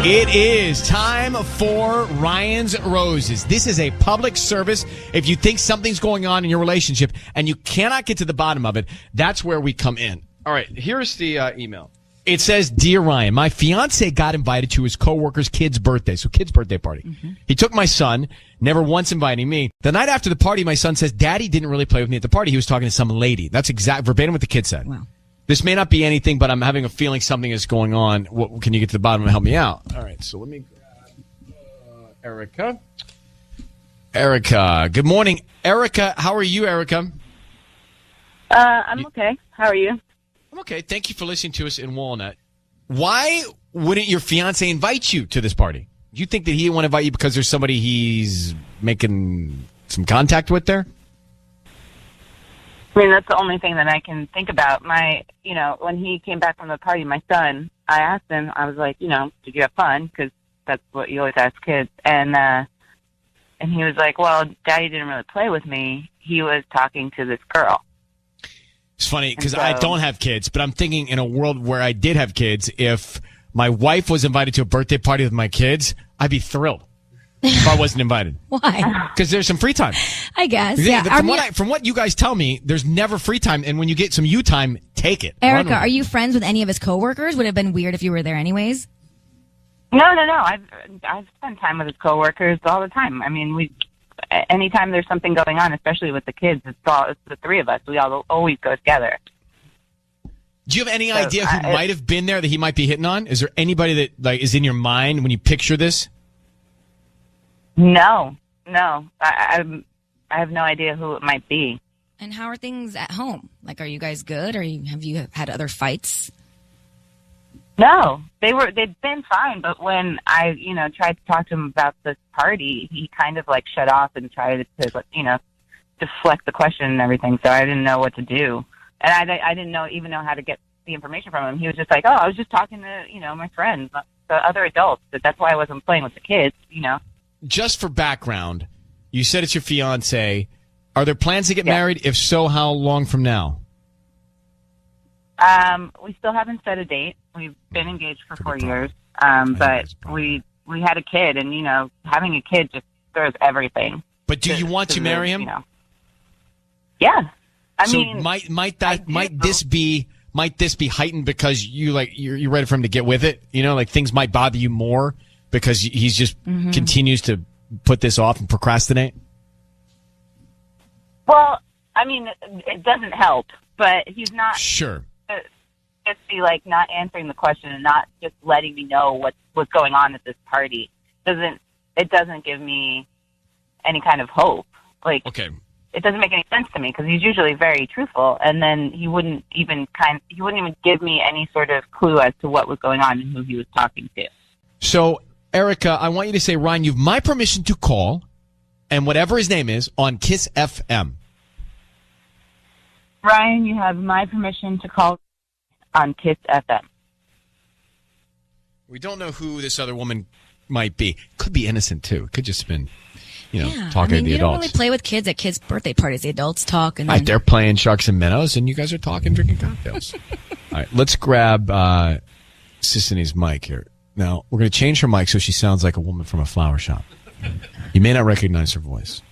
It is time for Ryan's Roses. This is a public service. If you think something's going on in your relationship and you cannot get to the bottom of it, that's where we come in. All right, here's the email. It says, Dear Ryan, my fiance got invited to his coworker's kid's birthday, so kid's birthday party. Mm-hmm. He took my son, never once inviting me. The night after the party, my son says, Daddy didn't really play with me at the party. He was talking to some lady. That's exact verbatim what the kid said. Wow. This may not be anything, but I'm having a feeling something is going on. Can you get to the bottom and help me out? All right, so let me grab Erica. Erica, good morning. Erica, how are you, Erica? I'm okay. How are you? I'm okay. Thank you for listening to us in Walnut. Why wouldn't your fiance invite you to this party? Do you think that he didn't want to invite you because there's somebody he's making some contact with there? I mean, that's the only thing that I can think about. When he came back from the party, my son, I asked him, I was like, did you have fun? Because that's what you always ask kids. And he was like, well, Daddy didn't really play with me. He was talking to this girl. It's funny because I don't have kids, but I'm thinking in a world where I did have kids, if my wife was invited to a birthday party with my kids, I'd be thrilled if I wasn't invited. Why? Because there's some free time. I guess. Yeah. Yeah. From what you guys tell me, there's never free time, and when you get some you time, take it. Erica, are you friends with any of his coworkers? Would it have been weird if you were there anyways? No. I've spent time with his coworkers all the time. I mean, anytime there's something going on, especially with the kids, it's the three of us. We all always go together. Do you have any idea who might have been there that he might be hitting on? Is there anybody that is in your mind when you picture this? No. I have no idea who it might be. And how are things at home? Like, are you guys good, or have you had other fights? No, they'd been fine, but when I, tried to talk to him about this party, he kind of shut off and tried to, deflect the question and everything. So I didn't know what to do, and I didn't even know how to get the information from him. He was just like, "Oh, I was just talking to, my friends, the other adults. That's why I wasn't playing with the kids, Just for background, you said it's your fiance. Are there plans to get married? If so, how long from now? We still haven't set a date. We've been engaged for 4 years, but we had a kid, and having a kid just throws everything. But do you want to marry him? Yeah, I so mean, might this be heightened because you're ready for him to get with it? Things might bother you more because he's just continues to put this off and procrastinate. Well, I mean, it doesn't help, but he's not sure. Just be not answering the question and not just letting me know what's going on at this party it doesn't give me any kind of hope. Okay. It doesn't make any sense to me because he's usually very truthful, and then he wouldn't even give me any sort of clue as to what was going on and who he was talking to. So, Erica, I want you to say, Ryan, you have my permission to call, and whatever his name is, on Kiss FM. Ryan, you have my permission to call on Kiss FM. We don't know who this other woman might be. Could be innocent, too. Could just have been, talking to the adults. You don't really play with kids at kids' birthday parties. The adults talk. And they're playing Sharks and Minnows, and you guys are talking, drinking cocktails. All right, let's grab Sisney's mic here. Now, we're going to change her mic so she sounds like a woman from a flower shop. You may not recognize her voice.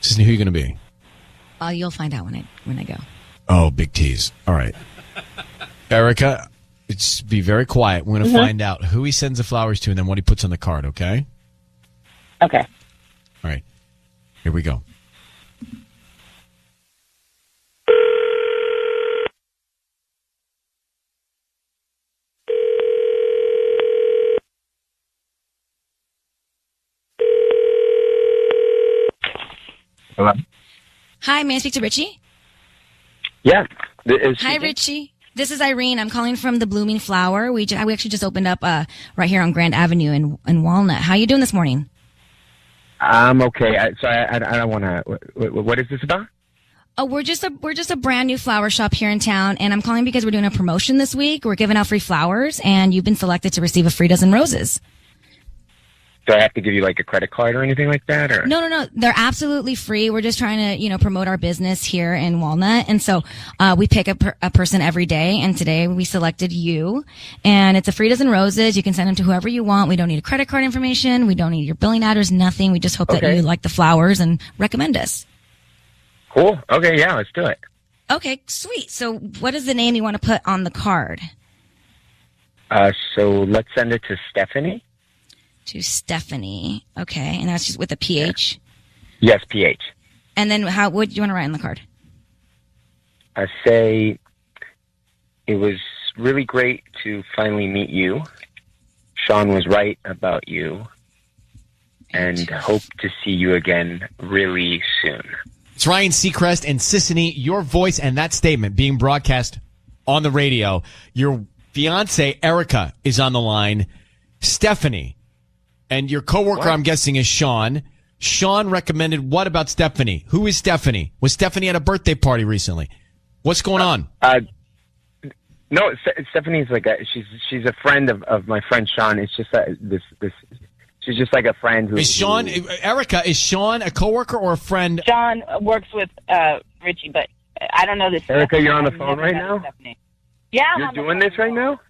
Sisney, who are you going to be? You'll find out when I go. Oh, big tease. All right. Erica, just be very quiet. We're going to find out who he sends the flowers to and then what he puts on the card, okay? Okay. All right. Here we go. Hello? Hi, may I speak to Richie? Yeah. Hi, Richie. This is Irene. I'm calling from the Blooming Flower. We actually just opened up right here on Grand Avenue in Walnut. How you doing this morning? I'm okay. I don't want to. What is this about? Oh, we're just a brand new flower shop here in town, and I'm calling because we're doing a promotion this week. We're giving out free flowers, and you've been selected to receive a free dozen roses. Do I have to give you like a credit card or anything like that? Or No. They're absolutely free. We're just trying to, promote our business here in Walnut. And so, we pick a person every day. And today we selected you, and it's a free dozen roses. You can send them to whoever you want. We don't need a credit card information. We don't need your billing address, nothing. We just hope that you like the flowers and recommend us. Cool. Okay. Yeah, let's do it. Okay, sweet. So what is the name you want to put on the card? So let's send it to Stephanie. To Stephanie. Okay, and that's just with a PH? Yes, PH. And then what do you want to write on the card? I say it was really great to finally meet you. Sean was right about you. And hope to see you again really soon. It's Ryan Seacrest and Sissany, your voice and that statement being broadcast on the radio. Your fiance, Erica, is on the line. Stephanie. And your coworker, I'm guessing, is Sean. Sean recommended what about Stephanie? Who is Stephanie? Was Stephanie at a birthday party recently? What's going on? No, Stephanie's like she's a friend of my friend Sean. It's just this she's just like a friend who. Erica, is Sean a coworker or a friend? Sean works with Richie, but I don't know this. Erica, you're on the phone right now? Stephanie. Yeah, you're doing this right now?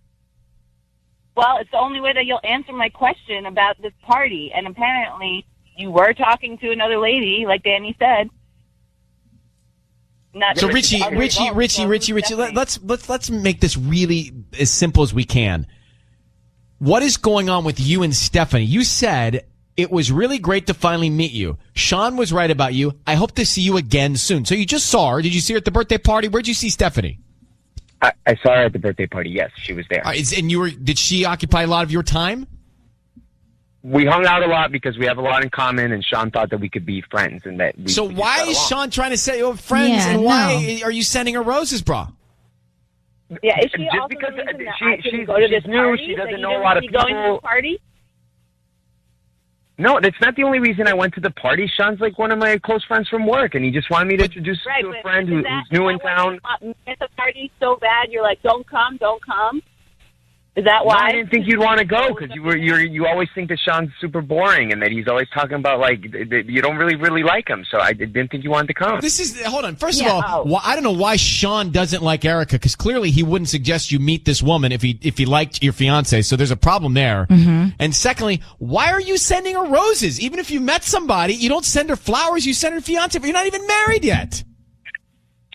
Well, it's the only way that you'll answer my question about this party. And apparently you were talking to another lady, like Danny said. So Richie, let's make this really as simple as we can. What is going on with you and Stephanie? You said it was really great to finally meet you. Sean was right about you. I hope to see you again soon. So you just saw her. Did you see her at the birthday party? Where'd you see Stephanie? I saw her at the birthday party. Yes, she was there. Did she occupy a lot of your time? We hung out a lot because we have a lot in common, and Sean thought that we could be friends. And that. So why is Sean trying to say you're friends, and why are you sending her roses, bro? Yeah, is she just also because the reason that she's go to this new, party, she doesn't that know a lot of people. Going to the party? No, that's not the only reason I went to the party. Sean's like one of my close friends from work, and he just wanted me to introduce him to a friend who's new in town. It's a party so bad, you're like, don't come. Is that why? No, I didn't think you'd want to go because you always think that Sean's super boring and that he's always talking about like you don't really like him. So I didn't think you wanted to come. Hold on. First of all, I don't know why Sean doesn't like Erica because clearly he wouldn't suggest you meet this woman if he liked your fiance. So there's a problem there. Mm-hmm. And secondly, why are you sending her roses? Even if you met somebody, you don't send her flowers. You send her fiance, but you're not even married yet.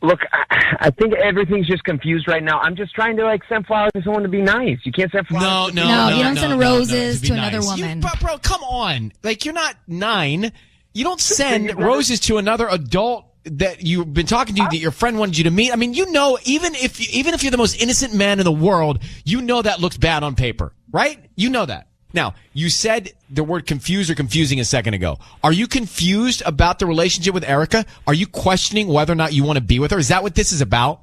Look, I think everything's just confused right now. I'm just trying to send flowers to someone to be nice. You can't send flowers. No, you don't send roses to another woman. Bro, come on. You're not 9. You don't send roses to another adult that you've been talking to that your friend wanted you to meet. I mean, even if you're the most innocent man in the world, that looks bad on paper, right? You know that. Now, you said the word confused or confusing a second ago. Are you confused about the relationship with Erica? Are you questioning whether or not you want to be with her? Is that what this is about?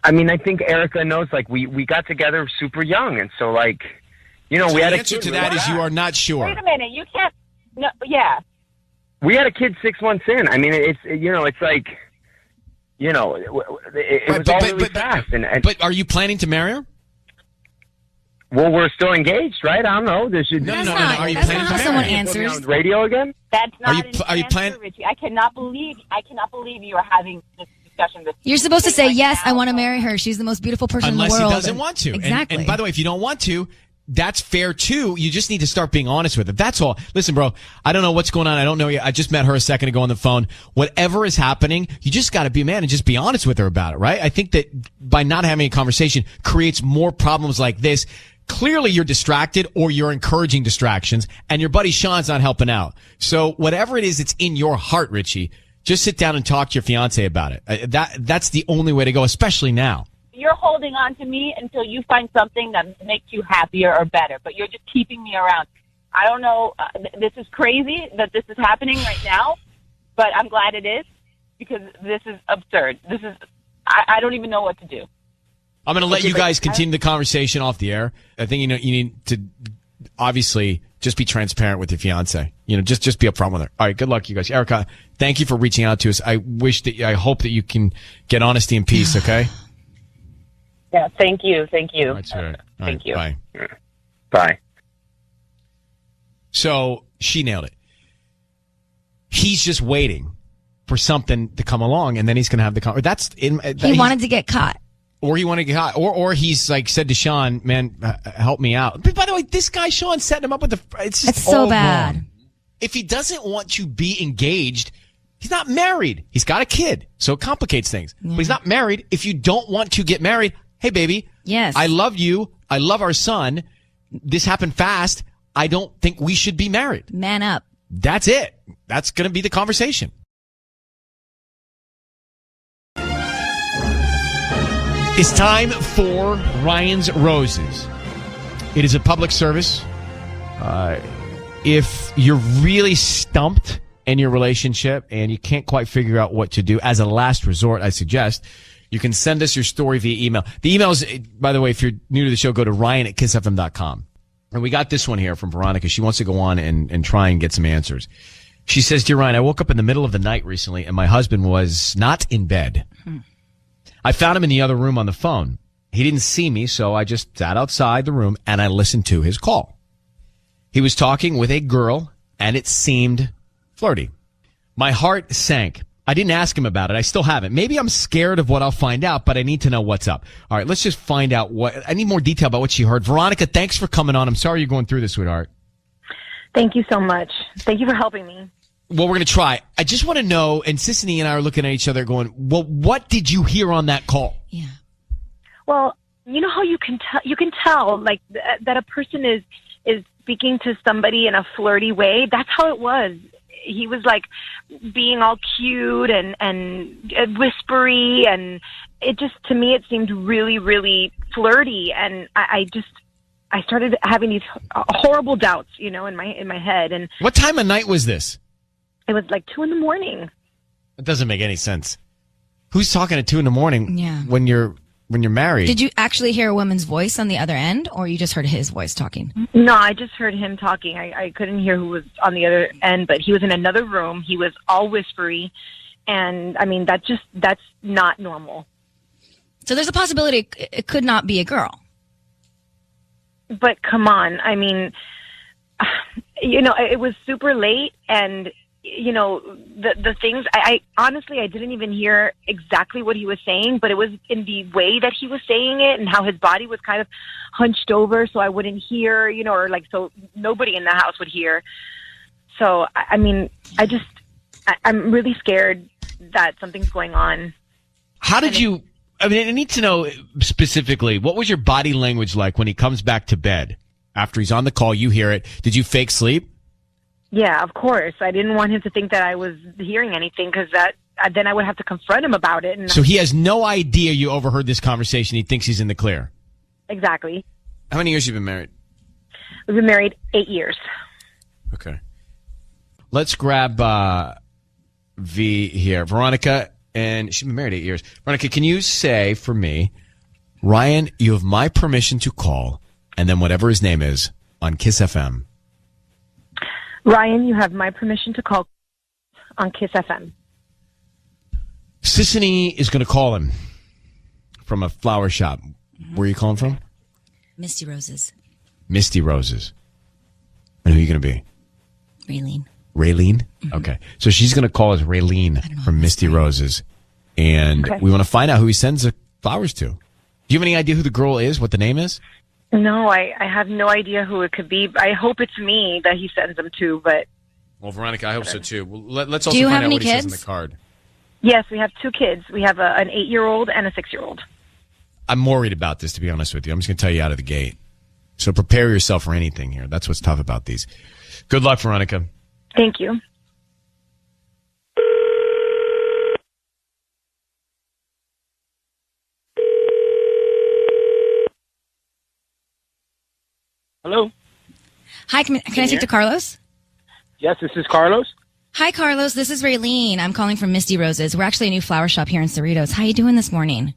I mean, I think Erica knows, we got together super young, and so, we had a kid. The answer to that is you are not sure. Wait a minute, you can't, no, yeah. We had a kid 6 months in. I mean, it was all really fast. But are you planning to marry her? Well, we're still engaged, right? I don't know. No. Are you planning to marry? Someone answers. On radio again? That's not are you planning? Richie. I cannot believe you are having this discussion. You're supposed to say yes. I want to marry her. She's the most beautiful person in the world. Unless he doesn't want to. Exactly. And by the way, if you don't want to, that's fair too. You just need to start being honest with it. That's all. Listen, bro, I don't know what's going on. I don't know yet. I just met her a second ago on the phone. Whatever is happening, you just got to be a man and just be honest with her about it, right? I think that by not having a conversation creates more problems like this. Clearly you're distracted or you're encouraging distractions and your buddy Sean's not helping out. So whatever it is that's in your heart, Richie, just sit down and talk to your fiance about it. That's the only way to go, especially now. You're holding on to me until you find something that makes you happier or better, but you're just keeping me around. I don't know. This is crazy that this is happening right now, but I'm glad it is because this is absurd. I don't even know what to do. I'm going to let you guys continue the conversation off the air. I think you need to obviously just be transparent with your fiance. Just be upfront with her. All right, good luck, you guys. Erica, thank you for reaching out to us. I hope that you can get honesty and peace. Okay. Yeah. Thank you. All right, sir. Thank you. Bye. Bye. So she nailed it. He's just waiting for something to come along, and then he's going to have the He wanted to get caught. Or he wanted to get caught. Or he's like said to Sean, man, help me out. But by the way, this guy, Sean, setting him up with it's just so all bad. wrong. If he doesn't want to be engaged, he's not married. He's got a kid, so it complicates things. Yeah. But he's not married. If you don't want to get married, hey, baby. Yes. I love you. I love our son. This happened fast. I don't think we should be married. Man up. That's it. That's going to be the conversation. It's time for Ryan's Roses. It is a public service. If you're really stumped in your relationship and you can't quite figure out what to do, as a last resort, I suggest you can send us your story via email. The email is, by the way, if you're new to the show, go to ryan@kissfm.com. And we got this one here from Veronica. She wants to go on and try and get some answers. She says, Dear Ryan, I woke up in the middle of the night recently and my husband was not in bed. I found him in the other room on the phone. He didn't see me, so I just sat outside the room and I listened to his call. He was talking with a girl, and it seemed flirty. My heart sank. I didn't ask him about it. I still haven't. Maybe I'm scared of what I'll find out, but I need to know what's up. All right, let's just find out I need more detail about what she heard. Veronica, thanks for coming on. I'm sorry you're going through this, sweetheart. Thank you so much. Thank you for helping me. Well, we're going to try. I just want to know, and Sissany and I are looking at each other going, well, what did you hear on that call? Yeah. Well, you know how you can tell like that a person is speaking to somebody in a flirty way. That's how it was. He was like being all cute and whispery, and it just, to me, it seemed really, really flirty. And I started having these horrible doubts, in my head. And what time of night was this? It was like 2 a.m. It doesn't make any sense. Who's talking at 2 a.m. Yeah. when you're married? Did you actually hear a woman's voice on the other end, or you just heard his voice talking? No, I just heard him talking. I couldn't hear who was on the other end, but he was in another room. He was all whispery, and I mean that's not normal. So there's a possibility it could not be a girl. But come on, I mean, it was super late, and the things, I honestly, I didn't even hear exactly what he was saying, but it was in the way that he was saying it and how his body was kind of hunched over so I wouldn't hear, or like, so nobody in the house would hear. So, I mean, I'm really scared that something's going on. How did you, I need to know specifically, what was your body language like when he comes back to bed? After he's on the call, you hear it. Did you fake sleep? Yeah, of course. I didn't want him to think that I was hearing anything, because then I would have to confront him about it. And so he has no idea you overheard this conversation. He thinks he's in the clear. Exactly. How many years have you been married? We've been married 8 years. Okay. Let's grab V here. Veronica, and she's been married 8 years. Veronica, can you say for me, Ryan, you have my permission to call, and then whatever his name is, on Kiss FM. Ryan, you have my permission to call on Kiss FM. Sissany is going to call him from a flower shop. Where are you calling from? Misty Roses. Misty Roses. And who are you going to be? Raylene. Raylene? Mm-hmm. Okay. So she's going to call us Raylene from Misty Roses. And we want to find out who he sends the flowers to. Do you have any idea who the girl is, what the name is? No, I have no idea who it could be. I hope it's me that he sends them to, but... Well, Veronica, I hope so, too. Well, let's also find out what he says on the card. Yes, we have 2 kids. We have an 8-year-old and a 6-year-old. I'm worried about this, to be honest with you. I'm just going to tell you out of the gate. So prepare yourself for anything here. That's what's tough about these. Good luck, Veronica. Thank you. Hello? Hi, can I speak to Carlos? Yes, this is Carlos. Hi, Carlos. This is Raylene. I'm calling from Misty Roses. We're actually a new flower shop here in Cerritos. How you doing this morning?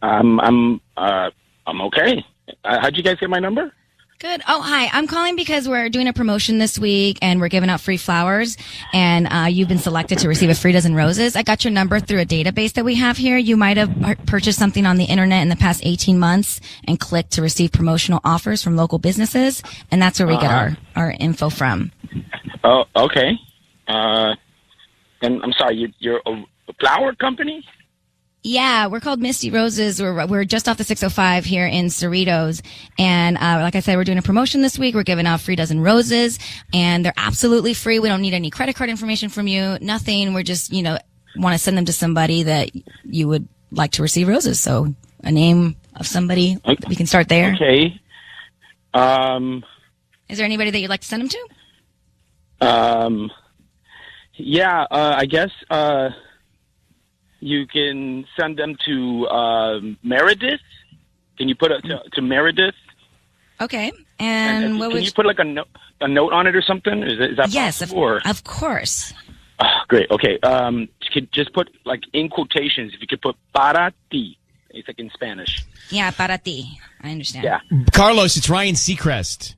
I'm okay. How'd you guys get my number? Good. Oh, hi. I'm calling because we're doing a promotion this week and we're giving out free flowers and you've been selected to receive a free dozen roses. I got your number through a database that we have here. You might have purchased something on the internet in the past 18 months and clicked to receive promotional offers from local businesses. And that's where we get our info from. Oh, okay. And I'm sorry, you're a flower company? Yeah, we're called Misty Roses. We're just off the 605 here in Cerritos. And like I said, we're doing a promotion this week. We're giving out free dozen roses, and they're absolutely free. We don't need any credit card information from you, nothing. We're just, want to send them to somebody that you would like to receive roses. So a name of somebody. Okay. We can start there. Okay. Is there anybody that you'd like to send them to? Yeah, I guess you can send them to Meredith. Can you put it to Meredith? Okay. And what can you put like a note on it or something? Is that yes, possible? of course. Oh, great. Okay. You could just put like in quotations. If you could put para ti, it's like in Spanish. Yeah, para ti. I understand. Yeah. Carlos, it's Ryan Seacrest.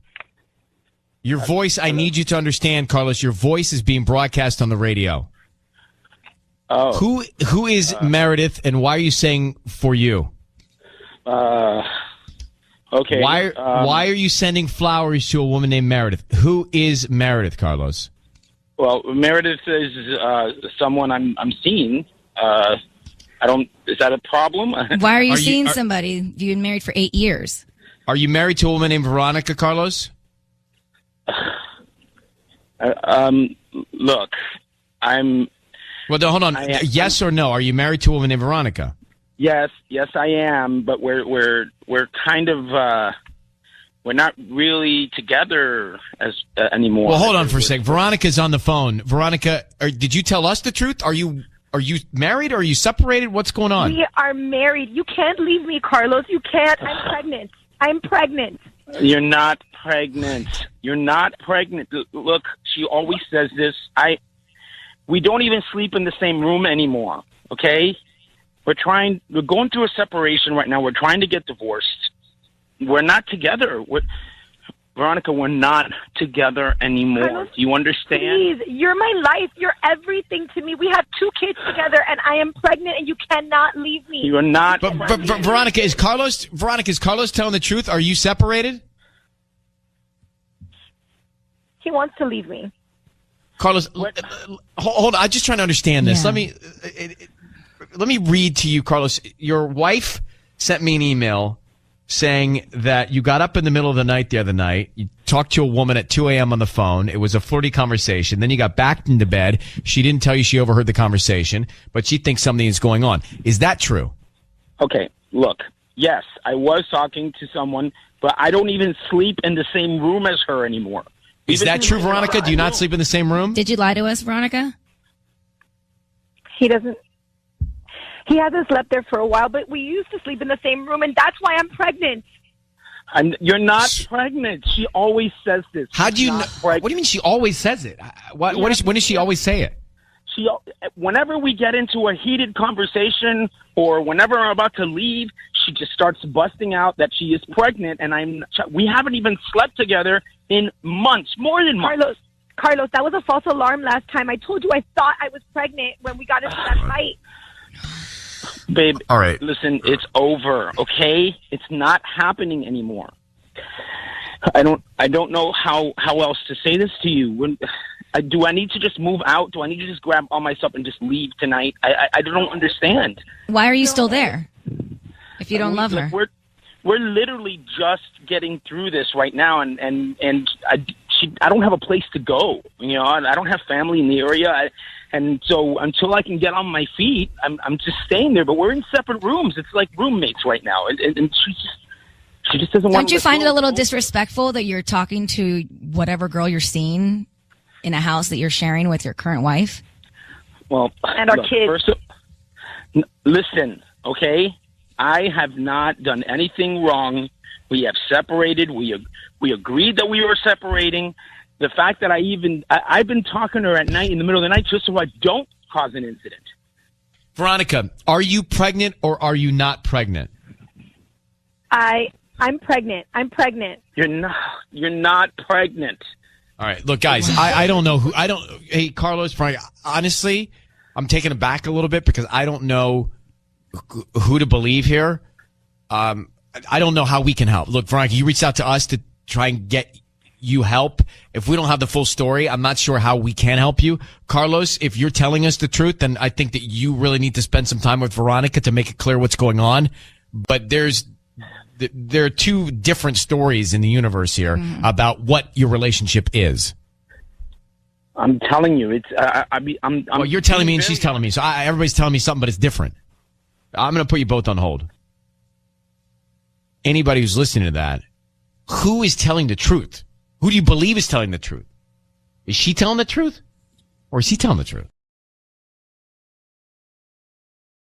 Your voice, I need you to understand, Carlos, your voice is being broadcast on the radio. Oh. Who is Meredith, and why are you saying for you? Okay. Why are you sending flowers to a woman named Meredith? Who is Meredith, Carlos? Well, Meredith is someone I'm seeing. Is that a problem? Why are you seeing somebody? You've been married for 8 years. Are you married to a woman named Veronica, Carlos? Look, I'm. Well, no, hold on. Yes or no? Are you married to a woman named Veronica? Yes, I am. But we're kind of we're not really together as anymore. Well, hold on for a sec. Veronica's on the phone. Veronica, did you tell us the truth? Are you married? Or are you separated? What's going on? We are married. You can't leave me, Carlos. You can't. I'm pregnant. You're not pregnant. You're not pregnant. Look, she always says this. We don't even sleep in the same room anymore, okay? We're going through a separation right now. We're trying to get divorced. We're not together. Veronica, we're not together anymore. Carlos, do you understand? Please, you're my life. You're everything to me. We have 2 kids together, and I am pregnant, and you cannot leave me. You're not. But Veronica, is Carlos telling the truth? Are you separated? He wants to leave me. Carlos, hold on. I'm just trying to understand this. Yeah. Let me read to you, Carlos. Your wife sent me an email saying that you got up in the middle of the night the other night. You talked to a woman at 2 a.m. on the phone. It was a flirty conversation. Then you got back into bed. She didn't tell you she overheard the conversation, but she thinks something is going on. Is that true? Okay, look. Yes, I was talking to someone, but I don't even sleep in the same room as her anymore. Is that true, Veronica? Do you not sleep in the same room? Did you lie to us, Veronica? He doesn't. He hasn't slept there for a while, but we used to sleep in the same room, and that's why I'm pregnant. And you're not pregnant. She always says this. How do you know? What do you mean she always says it? When does she always say it? Whenever we get into a heated conversation or whenever I'm about to leave, she just starts busting out that she is pregnant, and we haven't even slept together in months, more than months. Carlos, that was a false alarm last time. I told you I thought I was pregnant when we got into that fight. Babe, all right. Listen, it's over, okay? It's not happening anymore. I don't know how else to say this to you. Do I need to just move out? Do I need to just grab all my stuff and just leave tonight? I don't understand. Why are you still there if you don't love her? We're literally just getting through this right now, and I don't have a place to go. I don't have family in the area, and so until I can get on my feet, I'm just staying there. But we're in separate rooms. It's like roommates right now, and she just doesn't want. Don't you find it a little disrespectful that you're talking to whatever girl you're seeing in a house that you're sharing with your current wife? Well, and our kids. Listen, okay. I have not done anything wrong. We have separated. We agreed that we were separating. The fact that I've been talking to her at night in the middle of the night just so I don't cause an incident. Veronica, are you pregnant or are you not pregnant? I I'm pregnant. I'm pregnant. You're not pregnant. All right, look, guys, I don't know hey, Carlos, Frank, honestly, I'm taken aback a little bit because I don't know who to believe here. I don't know how we can help. Look, Veronica, you reached out to us to try and get you help. If we don't have the full story, I'm not sure how we can help you. Carlos, if you're telling us the truth, then I think that you really need to spend some time with Veronica to make it clear what's going on. But there are two different stories in the universe here about what your relationship is. I'm telling you, it's. Well, you're telling me and she's telling me. So everybody's telling me something, but it's different. I'm going to put you both on hold. Anybody who's listening to that, who is telling the truth? Who do you believe is telling the truth? Is she telling the truth? Or is he telling the truth?